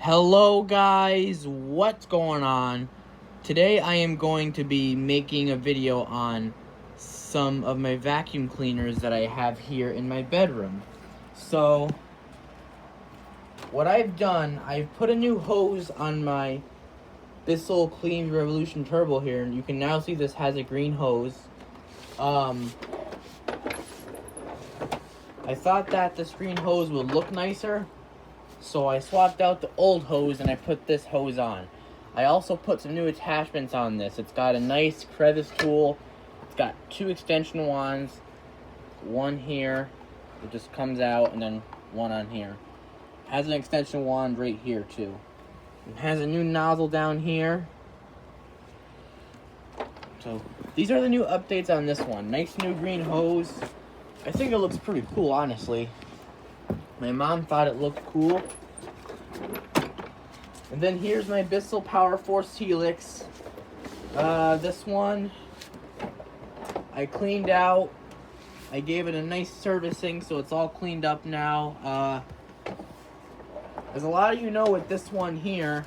Hello guys, what's going on? Today I am going to be making a video on some of my vacuum cleaners that I have here in my bedroom. So, what I've done, I've put a new hose on my Bissell Clean Revolution Turbo here, and you can now see this has a green hose. I thought that this green hose would look nicer, so I swapped out the old hose and I put this hose on. I also put some new attachments on this. It's got a nice crevice tool. It's got two extension wands. One here, it just comes out, and then one on here. It has an extension wand right here too. It has a new nozzle down here. So these are the new updates on this one. Nice new green hose. I think it looks pretty cool, honestly. My mom thought it looked cool. And then here's my Bissell Power Force Helix. This one I cleaned out. I gave it a nice servicing, so it's all cleaned up now. As a lot of you know with this one here,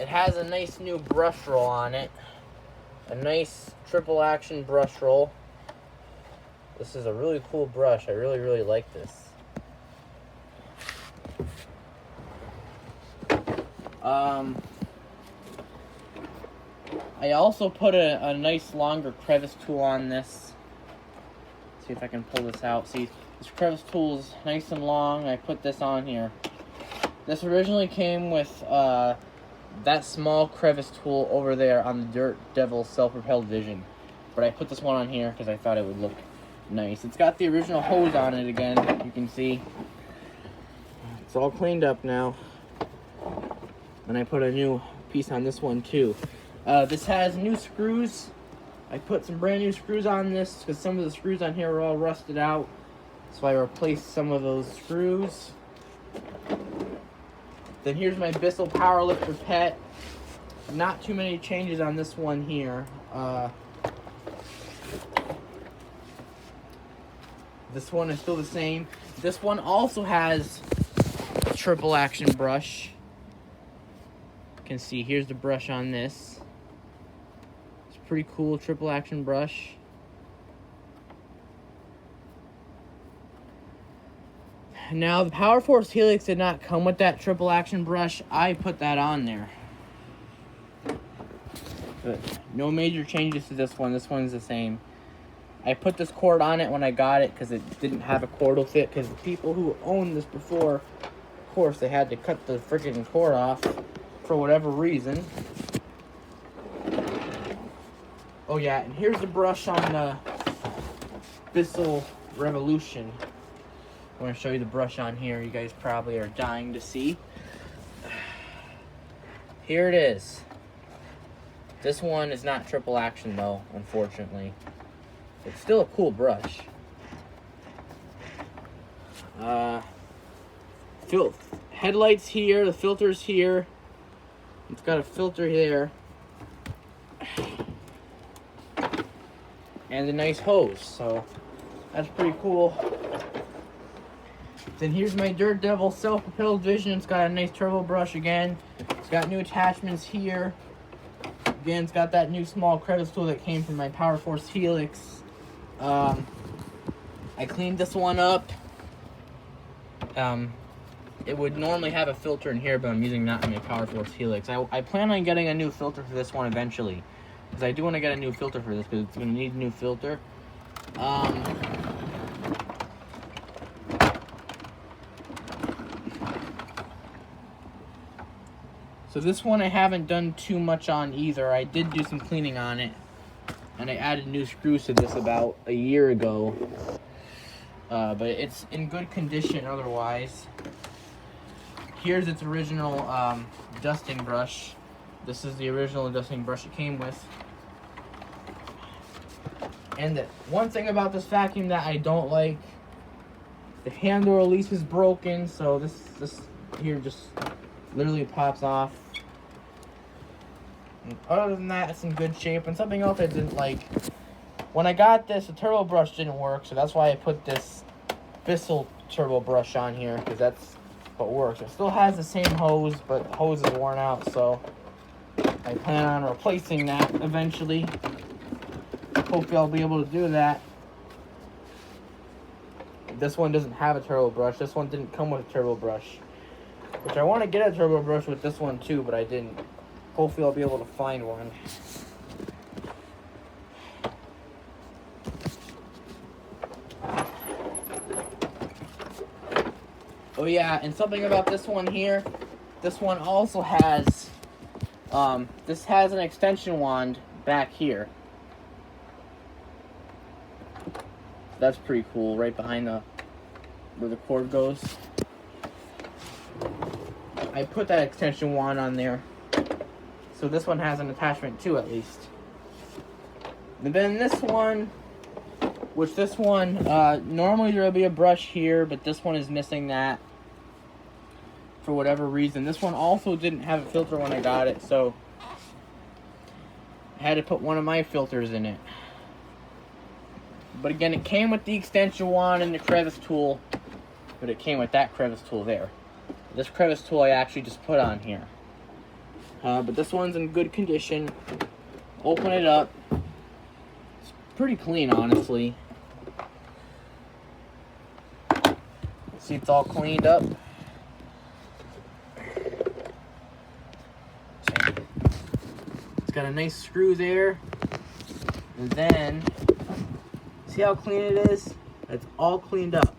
it has a nice new brush roll on it. A nice triple action brush roll. This is a really cool brush. I really like this. I also put a nice longer crevice tool on this. See if I can pull this out. See, this crevice tool is nice and long. I put this on here. This originally came with that small crevice tool over there on the Dirt Devil self-propelled Vision, but I put this one on here because I thought it would look nice. It's got the original hose on it again. You can see it's all cleaned up now, and I put a new piece on this one too. This has new screws. I put some brand new screws on this because some of the screws on here are all rusted out, so I replaced some of those screws. Then here's my Bissell Powerlifter Pet. Not too many changes on this one here. This one is still the same. This one also has a triple action brush. You can see here's the brush on this. It's a pretty cool triple action brush. Now, the Power Force Helix did not come with that triple action brush. I put that on there. But no major changes to this one. This one's the same. I put this cord on it when I got it because it didn't have a cordal fit, because the people who owned this before, of course, they had to cut the freaking cord off for whatever reason. Oh yeah, and here's the brush on the Bissell Revolution. I want to show you the brush on here. You guys probably are dying to see. Here it is. This one is not triple action though, unfortunately. It's still a cool brush. Headlights here, the filter's here. It's got a filter there. And a nice hose, so that's pretty cool. Then here's my Dirt Devil self-propelled Vision. It's got a nice turbo brush again. It's got new attachments here. Again, it's got that new small crevice tool that came from my Power Force Helix. I cleaned this one up. It would normally have a filter in here, but I'm using that in my Power Force Helix. I plan on getting a new filter for this one eventually, because I do want to get a new filter for this, because it's going to need a new filter. So this one I haven't done too much on either. I did do some cleaning on it, and I added new screws to this about a year ago. But it's in good condition otherwise. Here's its original dusting brush. This is the original dusting brush it came with. And the one thing about this vacuum that I don't like, the handle release is broken, so this here just literally pops off. And other than that, it's in good shape. And something else I didn't like, when I got this, the turbo brush didn't work, so that's why I put this Bissell turbo brush on here, because that's but works. It still has the same hose, but the hose is worn out, so I plan on replacing that eventually. Hopefully I'll be able to do that. This one doesn't have a turbo brush. This one didn't come with a turbo brush, which I want to get a turbo brush with this one too, but I didn't. Hopefully I'll be able to find one. Oh yeah, and something about this one here, this one also has, this has an extension wand back here. That's pretty cool, right behind where the cord goes. I put that extension wand on there, so this one has an attachment too, at least. And then this one, normally there will be a brush here, but this one is missing that for whatever reason. This one also didn't have a filter when I got it, so I had to put one of my filters in it. But again, it came with the extension wand and the crevice tool, but it came with that crevice tool there. This crevice tool I actually just put on here. But this one's in good condition. Open it up. It's pretty clean, honestly. See, it's all cleaned up. It's got a nice screw there. And then, see how clean it is? It's all cleaned up.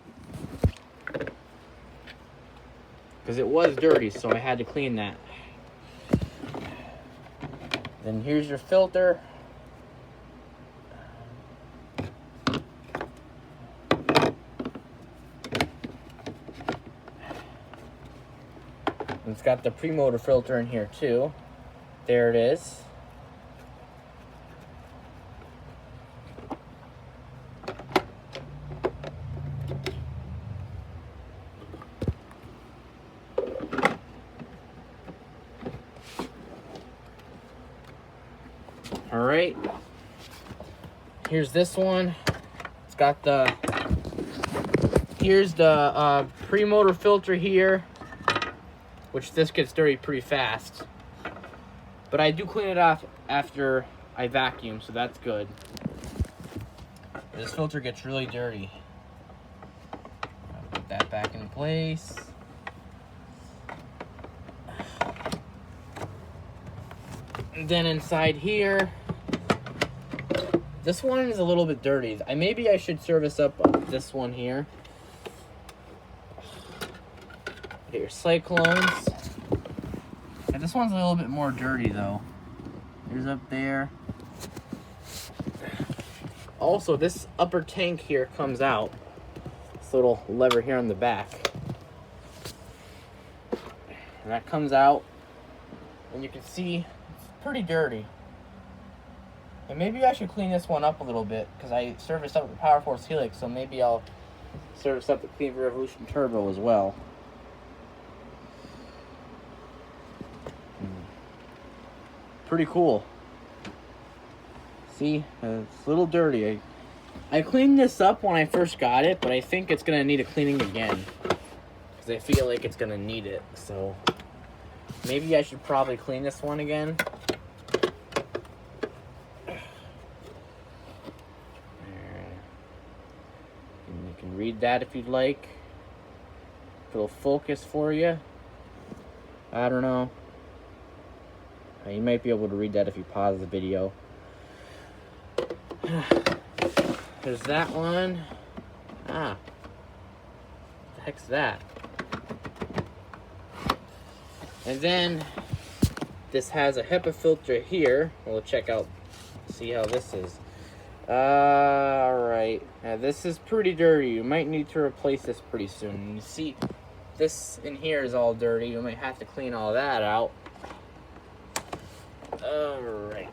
Because it was dirty, so I had to clean that. Then here's your filter. It's got the pre-motor filter in here too. There it is. All right, here's this one. It's got here's the pre-motor filter here, which this gets dirty pretty fast. But I do clean it off after I vacuum, so that's good. This filter gets really dirty. I'll put that back in place. And then inside here, this one is a little bit dirty. Maybe I should service up this one here. Get your cyclones. And this one's a little bit more dirty though. There's up there. Also, this upper tank here comes out. This little lever here on the back. And that comes out. And you can see it's pretty dirty. And maybe I should clean this one up a little bit, because I serviced up the Power Force Helix, so maybe I'll service up the Clean Revolution Turbo as well. Pretty cool. See, it's a little dirty. I cleaned this up when I first got it, but I think it's going to need a cleaning again, because I feel like it's going to need it. So maybe I should probably clean this one again. And you can read that if you'd like. If it'll focus for you. I don't know. You might be able to read that if you pause the video. There's that one. What the heck's that? And then this has a HEPA filter here. We'll check out, see how this is. Alright. Now this is pretty dirty. You might need to replace this pretty soon. You see, this in here is all dirty. You might have to clean all that out. Alright.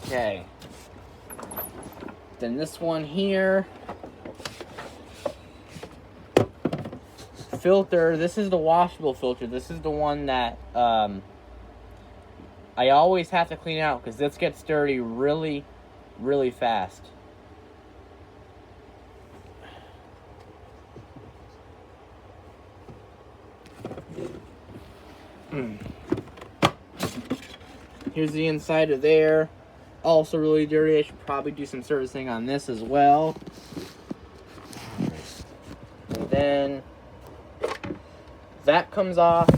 Okay. Then this one here. Filter. This is the washable filter. This is the one that I always have to clean out, because this gets dirty really, really fast. Here's the inside of there. Also really dirty. I should probably do some servicing on this as well. And then that comes off.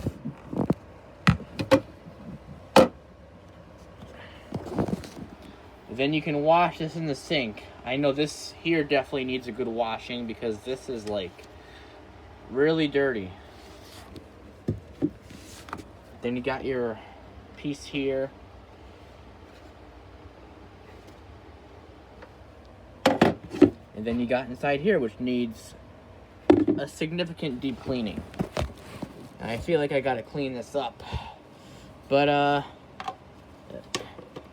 Then you can wash this in the sink. I know this here definitely needs a good washing because this is like really dirty. Then you got your piece here. And then you got inside here, which needs a significant deep cleaning. And I feel like I gotta clean this up. But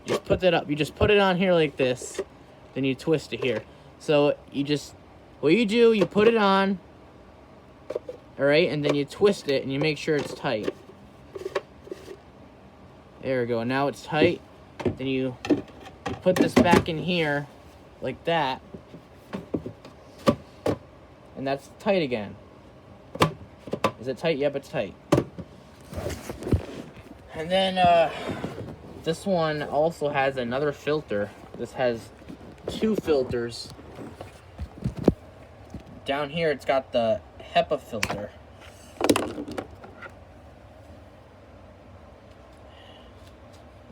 just put that up. You just put it on here like this. Then you twist it here. So you just, what you do, you put it on. Alright, and then you twist it and you make sure it's tight. There we go. Now it's tight. Then you put this back in here like that. And that's tight again. Is it tight? Yep, it's tight. And then this one also has another filter. This has 2 filters. Down here it's got the HEPA filter.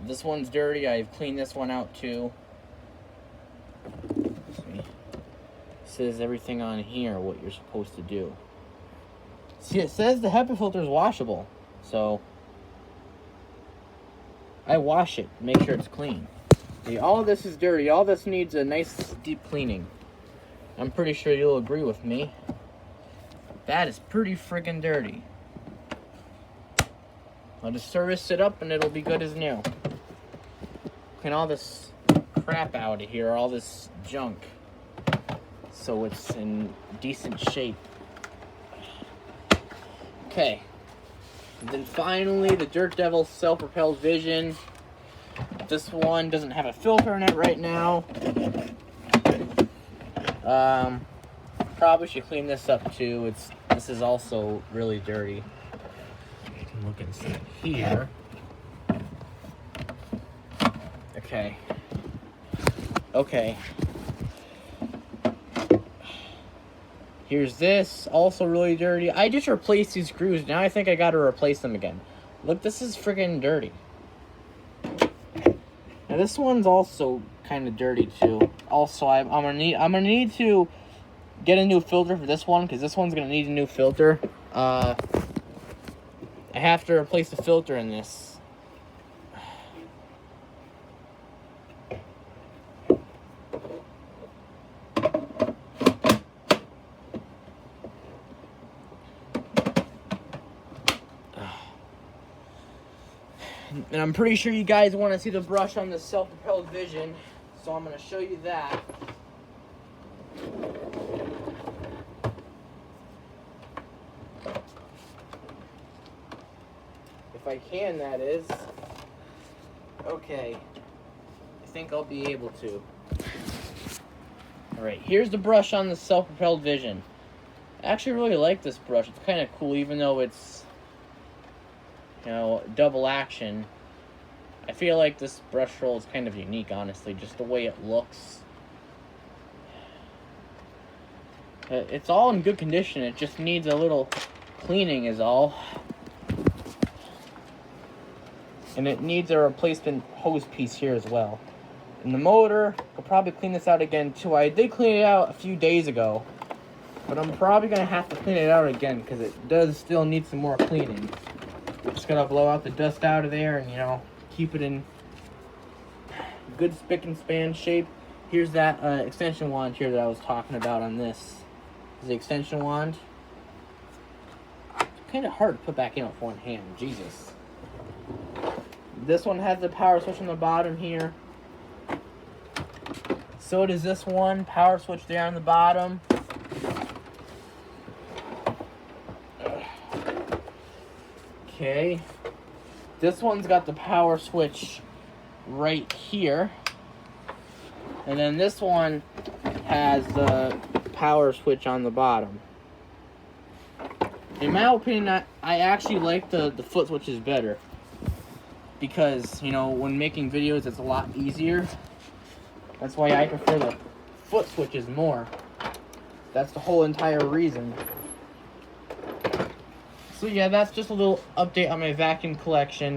This one's dirty. I've cleaned this one out too. It says everything on here what you're supposed to do. See, it says the HEPA filter is washable. So I wash it, make sure it's clean. See, all of this is dirty. All this needs a nice deep cleaning. I'm pretty sure you'll agree with me. That is pretty friggin' dirty. I'll just service it up and it'll be good as new. Clean all this crap out of here, all this junk, so it's in decent shape. Okay. And then finally, the Dirt Devil Self-Propelled Vision. This one doesn't have a filter in it right now. Probably should clean this up too. This is also really dirty. You can look inside here. Okay. Here's this, also really dirty. I just replaced these screws. Now I think I gotta replace them again. Look, this is freaking dirty. Now this one's also kind of dirty too. Also, I'm gonna need to get a new filter for this one because this one's gonna need a new filter. I have to replace the filter in this. And I'm pretty sure you guys want to see the brush on the Self-Propelled Vision, so I'm going to show you that. If I can, that is. Okay. I think I'll be able to. Alright, here's the brush on the Self-Propelled Vision. I actually really like this brush. It's kind of cool, even though it's, you know, double action. I feel like this brush roll is kind of unique, honestly, just the way it looks. It's all in good condition. It just needs a little cleaning is all. And it needs a replacement hose piece here as well. And the motor, I'll probably clean this out again too. I did clean it out a few days ago, but I'm probably going to have to clean it out again because it does still need some more cleaning. Just going to blow out the dust out of there and, you know, keep it in good spick and span shape. Here's that extension wand here that I was talking about on this. This is the extension wand. It's kind of hard to put back in with one hand. Jesus. This one has the power switch on the bottom here. So does this one. Power switch there on the bottom. Okay. This one's got the power switch right here. And then this one has the power switch on the bottom. In my opinion, I actually like the foot switches better. Because, you know, when making videos, it's a lot easier. That's why I prefer the foot switches more. That's the whole entire reason. So yeah, that's just a little update on my vacuum collection.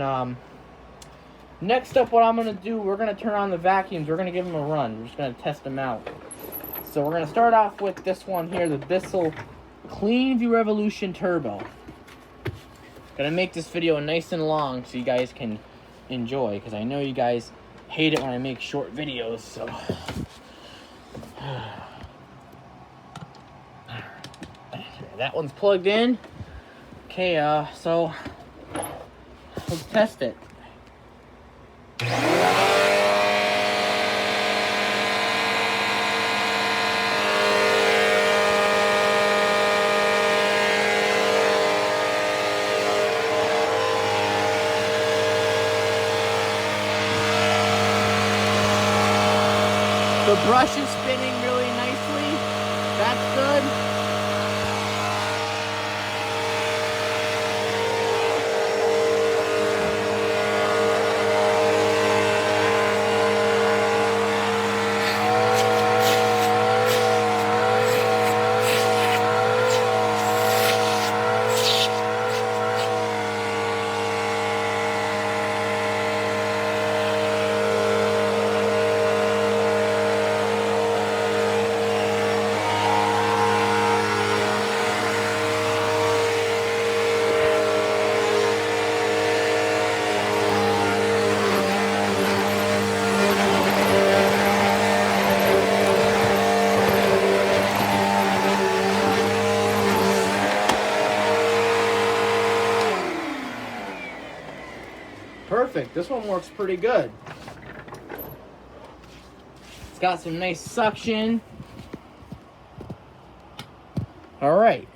Next up, what I'm going to do, we're going to turn on the vacuums. We're going to give them a run. We're just going to test them out. So we're going to start off with this one here, the Bissell CleanView Revolution Turbo. Going to make this video nice and long so you guys can enjoy, because I know you guys hate it when I make short videos, so... That one's plugged in. Okay, so let's test it. The brush is spinning really nicely. That's good. Perfect. This one works pretty good. It's got some nice suction. All right.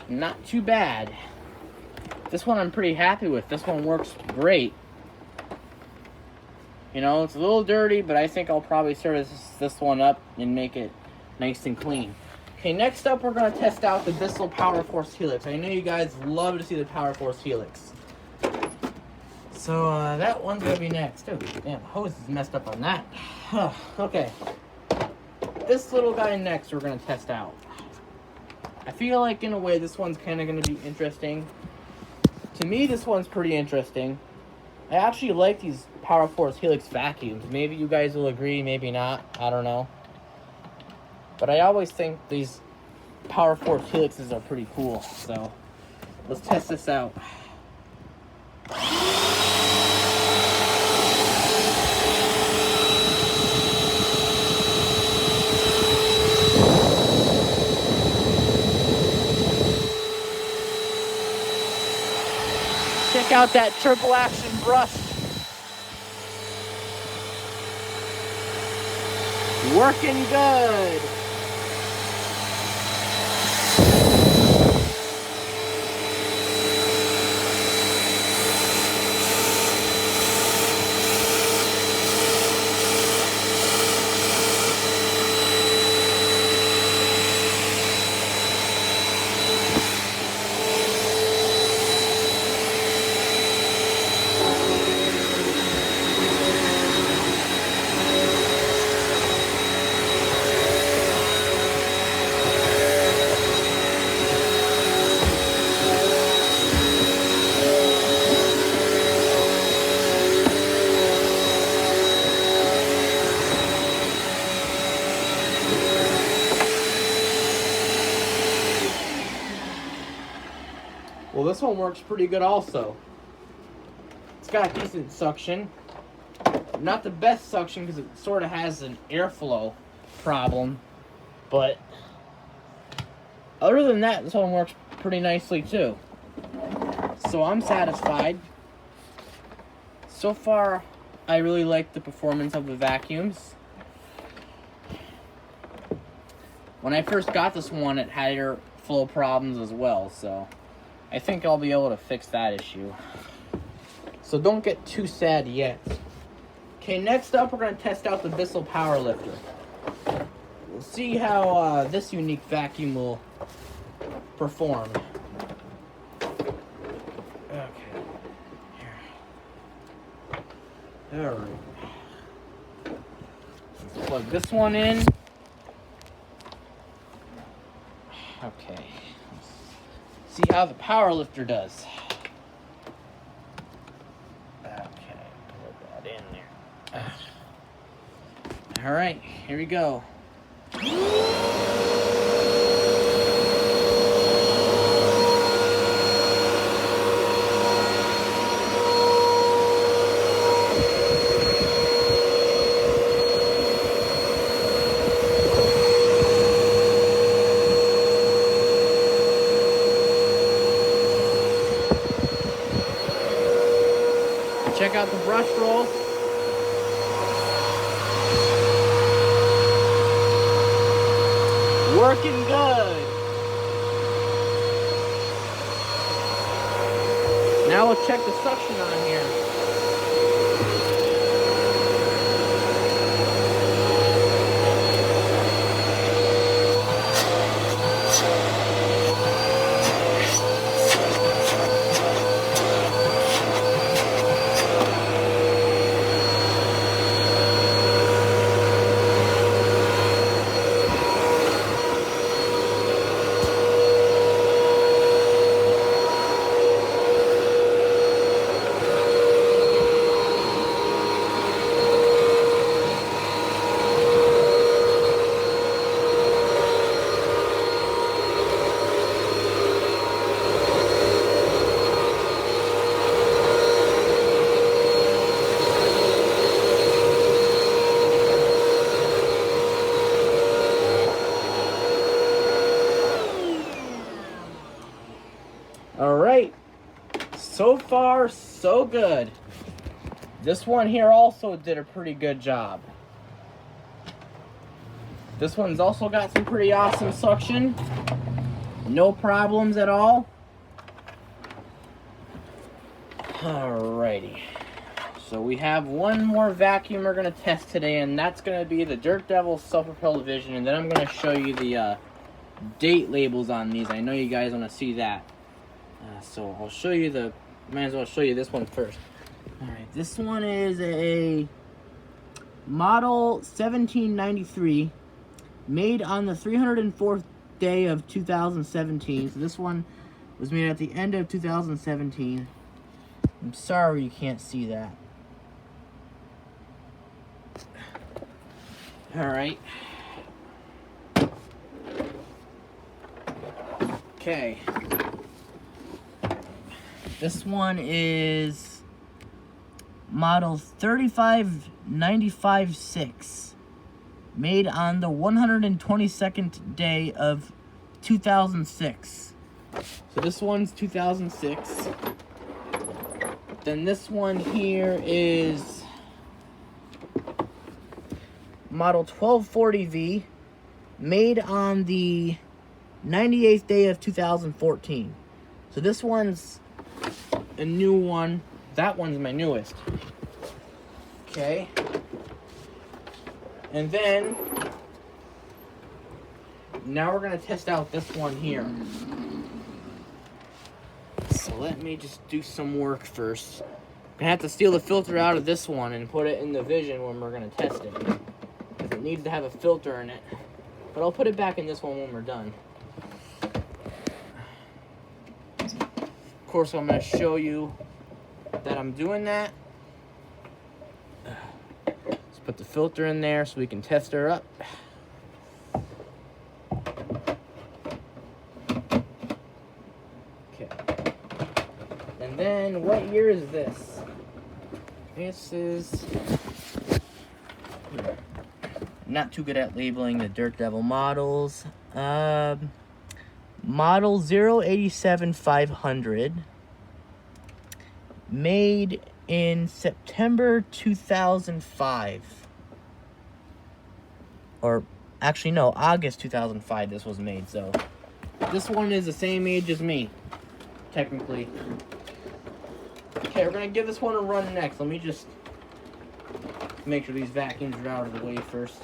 Not too bad. This one I'm pretty happy with. This one works great. You know, it's a little dirty, but I think I'll probably service this one up and make it nice and clean. Okay, next up we're going to test out the Bissell Power Force Helix. I know you guys love to see the Power Force Helix. So that one's going to be next. Oh, damn, hose is messed up on that. Okay. This little guy next we're going to test out. I feel like in a way this one's kind of going to be interesting. To me, this one's pretty interesting. I actually like these Power Force Helix vacuums. Maybe you guys will agree, maybe not. I don't know. But I always think these Power Force Helixes are pretty cool. So let's test this out. Check out that triple action brush. Working good. Well, this one works pretty good also. It's got decent suction. Not the best suction because it sort of has an airflow problem. But other than that, this one works pretty nicely too. So I'm satisfied. So far, I really like the performance of the vacuums. When I first got this one, it had airflow problems as well, so I think I'll be able to fix that issue. So don't get too sad yet. Okay, next up we're going to test out the Bissell Power Lifter. We'll see how this unique vacuum will perform. Okay. Here. Alright. Let's plug this one in. Okay. Let's see how the power lifter does. Okay, put that in there. Alright, here we go. Check out the brush roll. Working good. Now we'll check the suction on here. Alright, so far so good. This one here also did a pretty good job. This one's also got some pretty awesome suction. No problems at all. Alrighty. So we have one more vacuum we're going to test today, and that's going to be the Dirt Devil Self-Propelled Vision, and then I'm going to show you the date labels on these. I know you guys want to see that. So I'll show you might as well show you this one first. Alright, this one is a model 1793, made on the 304th day of 2017. So this one was made at the end of 2017. I'm sorry you can't see that. Alright. Okay. This one is model 35956, made on the 122nd day of 2006. So this one's 2006. Then this one here is model 1240V, made on the 98th day of 2014. So this one's a new one. That one's my newest. Okay. And then now we're gonna test out this one here. So let me just do some work first. I'm gonna have to steal the filter out of this one and put it in the Vision when we're gonna test it, because it needs to have a filter in it. But I'll put it back in this one when we're done. Of course, I'm going to show you that I'm doing that. Let's put the filter in there so we can test her up. Okay. And then, what year is this? This is... not too good at labeling the Dirt Devil models. Model 087500, made in September 2005. Or, actually no, August 2005 this was made, so this one is the same age as me, technically. Okay, we're gonna give this one a run next. Let me just Make sure these vacuums are out of the way first.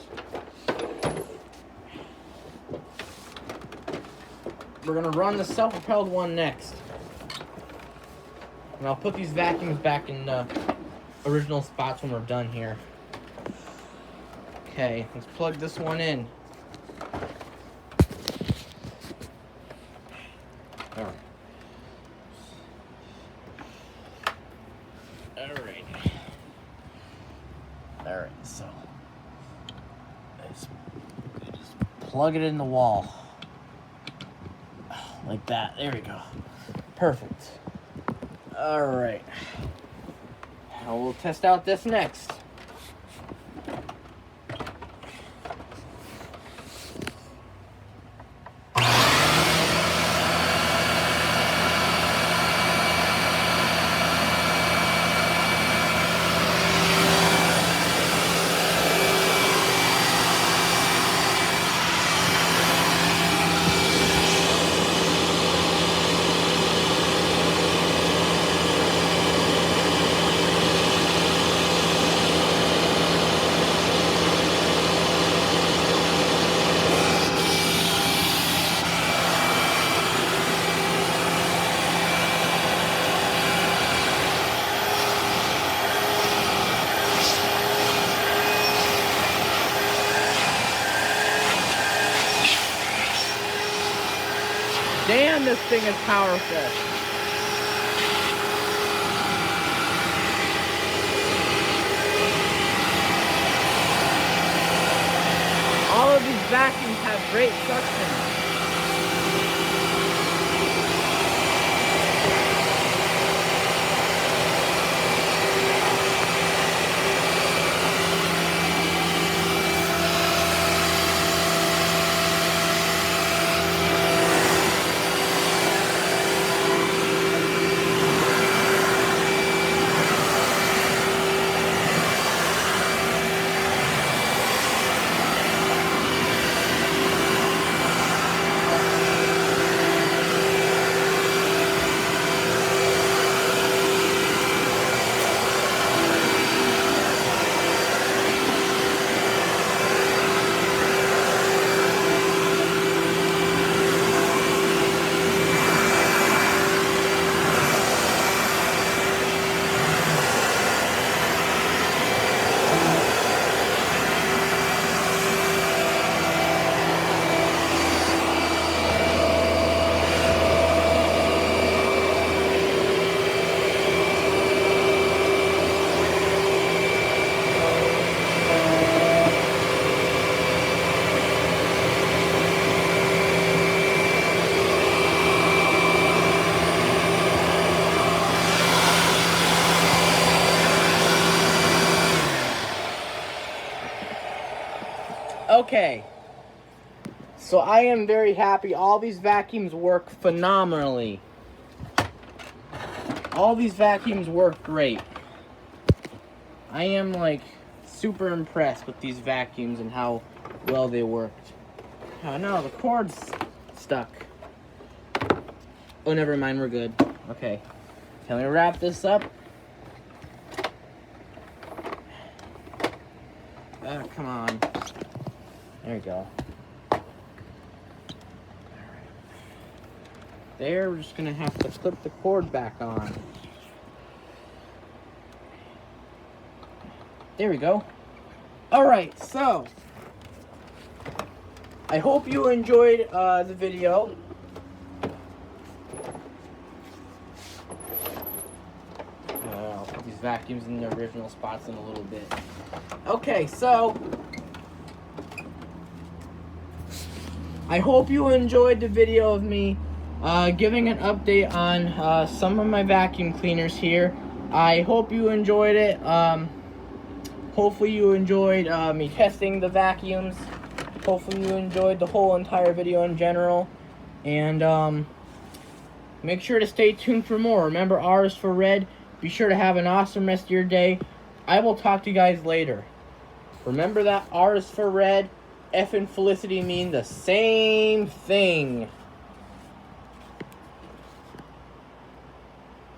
We're gonna run the self-propelled one next. And I'll put these vacuums back in the original spots when we're done here. Okay, let's plug this one in. Alright. Alright, so let's just plug it in the wall. Like that. There we go. Perfect. Alright. Now we'll test out this next. Damn, this thing is powerful. All of these vacuums have great suction. Okay, so I am very happy. All these vacuums work phenomenally. All these vacuums work great. I am like super impressed with these vacuums and how well they worked. Oh no, the cord's stuck. Oh, never mind, we're good. Okay, can we wrap this up? Come on. There we go. There, we're just gonna have to clip the cord back on. There we go. Alright, so I hope you enjoyed the video. I'll put these vacuums in their original spots in a little bit. Okay, so I hope you enjoyed the video of me giving an update on some of my vacuum cleaners here. I hope you enjoyed it. Hopefully you enjoyed me testing the vacuums. Hopefully you enjoyed the whole entire video in general. And make sure to stay tuned for more. Remember, R is for red. Be sure to have an awesome rest of your day. I will talk to you guys later. Remember that R is for red. F and Felicity mean the same thing.